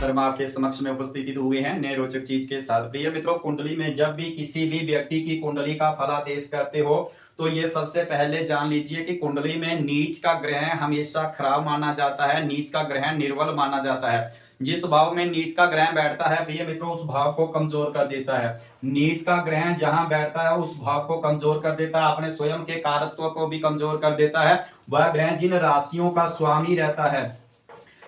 शर्मा आपके समक्ष में उपस्थित हुए हैं नए रोचक चीज के साथ। प्रिय मित्रों, कुंडली में जब भी किसी भी व्यक्ति की कुंडली का फलादेश करते हो तो ये सबसे पहले जान लीजिए कि कुंडली में नीच का ग्रह हमेशा खराब माना जाता है, नीच का ग्रह निर्बल माना जाता है। जिस भाव में नीच का ग्रह बैठता है प्रिय मित्रों, उस भाव को कमजोर कर देता है। नीच का ग्रह जहां बैठता है उस भाव को कमजोर कर देता है, अपने स्वयं के कारकत्व को भी कमजोर कर देता है। वह ग्रह जिन राशियों का स्वामी रहता है,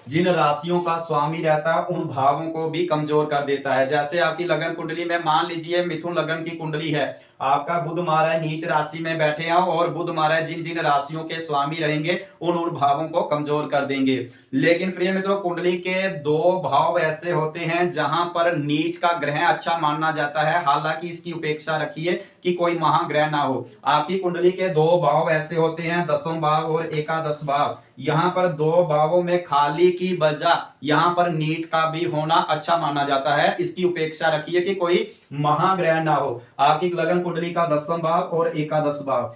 जिन राशियों का स्वामी रहता है उन भावों को भी कमजोर कर देता है। जैसे आपकी लगन कुंडली में मान लीजिए मिथुन लगन की कुंडली है, आपका बुध महाराज नीच राशि में बैठे हैं और बुध महाराज जिन जिन राशियों के स्वामी रहेंगे उन उन भावों को कमजोर कर देंगे। लेकिन प्रिय मित्रों, कुंडली के दो भाव ऐसे होते हैं जहां पर नीच का ग्रह अच्छा माना जाता है, हालांकि इसकी उपेक्षा रखिए कि कोई महाग्रह ना हो। आपकी कुंडली के दो भाव ऐसे होते हैं, दसवां भाव और एकादश भाव। यहाँ पर दो भावों में खाली की बजाय यहाँ पर नीच का भी होना अच्छा माना जाता है। इसकी उपेक्षा रखिए कि कोई महाग्रह ना हो। आपकी लगन कुंडली का दसवां भाव और एकादश भाव,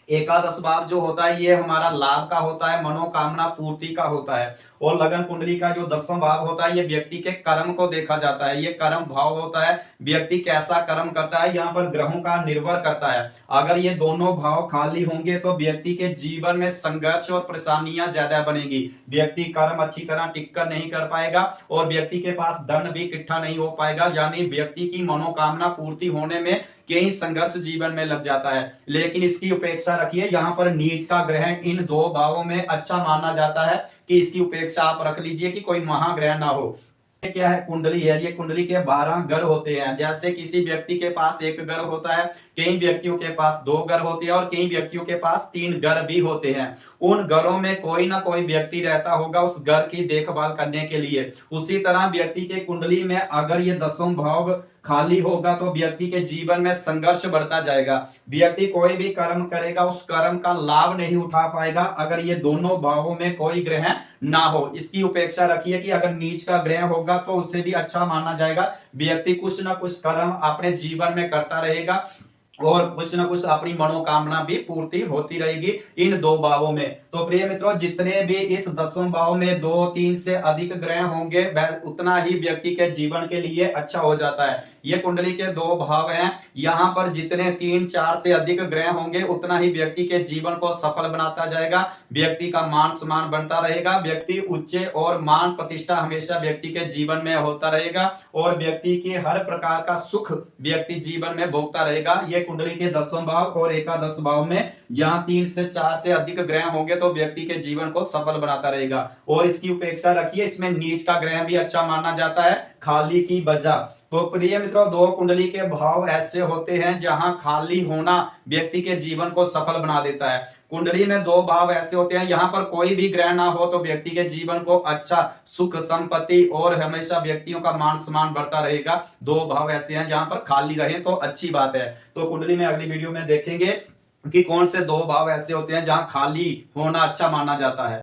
एकादश भाव जो होता है ये हमारा लाभ का होता है, मनोकामना पूर्ति का होता है। और लगन कुंडली का जो दसवां भाव होता है ये व्यक्ति के कर्म को देखा जाता है, ये कर्म भाव होता है, व्यक्ति कैसा कर्म करता है यहाँ पर ग्रहों का निर्भर करता है। अगर ये दोनों भाव खाली होंगे तो व्यक्ति के जीवन में संघर्ष और परेशानियां ज्यादा बनेगी। व्यक्ति कर्म अच्छी तरह टिक कर नहीं कर पाएगा और व्यक्ति के पास धन भी इकट्ठा नहीं हो पाएगा, यानी व्यक्ति की मनोकामना पूर्ति होने में कई संघर्ष जीवन में लग जाता है। लेकिन इसकी उपेक्षा रखिए, यहाँ पर नीच का ग्रह इन दो भावों में अच्छा माना जाता है कि इसकी उपेक्षा आप रख लीजिए कि कोई महाग्रह ना हो। ये क्या है, कुंडली है, ये कुंडली के 12 ग्रह होते हैं। जैसे किसी व्यक्ति के पास एक ग्रह होता है, कई व्यक्तियों के पास दो ग्रह होते हैं और कई व्यक्तियों के पास तीन ग्रह भी होते हैं। उन ग्रहों में कोई ना कोई व्यक्ति रहता होगा उस ग्रह की देखभाल करने के लिए। उसी तरह व्यक्ति के कुंडली में अगर ये दसवां भाव खाली होगा तो व्यक्ति के जीवन में संघर्ष बढ़ता जाएगा। व्यक्ति कोई भी कर्म करेगा उस कर्म का लाभ नहीं उठा पाएगा अगर ये दोनों भावों में कोई ग्रह ना हो। इसकी उपेक्षा रखिए कि अगर नीच का ग्रह होगा तो उसे भी अच्छा माना जाएगा। व्यक्ति कुछ ना कुछ कर्म अपने जीवन में करता रहेगा और कुछ ना कुछ अपनी मनोकामना भी पूर्ति होती रहेगी इन दो भावों में। तो प्रिय मित्रों, जितने भी इस दसवां भाव में दो तीन से अधिक ग्रह होंगे उतना ही व्यक्ति के जीवन के लिए अच्छा हो जाता है। ये कुंडली के दो भाव हैं, यहाँ पर जितने तीन चार से अधिक ग्रह होंगे उतना ही व्यक्ति के जीवन को सफल बनाता जाएगा। व्यक्ति का मान सम्मान बनता रहेगा, व्यक्ति उच्च और मान प्रतिष्ठा हमेशा व्यक्ति के जीवन में होता रहेगा और व्यक्ति की हर प्रकार का सुख व्यक्ति जीवन में भोगता रहेगा। ये कुंडली के दसवां भाव और एकादश भाव में जहां तीन से चार से अधिक ग्रह होंगे तो व्यक्ति के जीवन को सफल बनाता रहेगा। और इसकी उपेक्षा रखिए, इसमें नीच का ग्रह भी अच्छा माना जाता है खाली की बजाय। तो प्रिय मित्रों, दो कुंडली के भाव ऐसे होते हैं जहां खाली होना व्यक्ति के जीवन को सफल बना देता है। कुंडली में दो भाव ऐसे होते हैं, यहाँ पर कोई भी ग्रह ना हो तो व्यक्ति के जीवन को अच्छा सुख संपत्ति और हमेशा व्यक्तियों का मान सम्मान बढ़ता रहेगा। दो भाव ऐसे हैं जहां पर खाली रहे तो अच्छी बात है। तो कुंडली में अगली वीडियो में देखेंगे कि कौन से दो भाव ऐसे होते हैं जहां खाली होना अच्छा माना जाता है।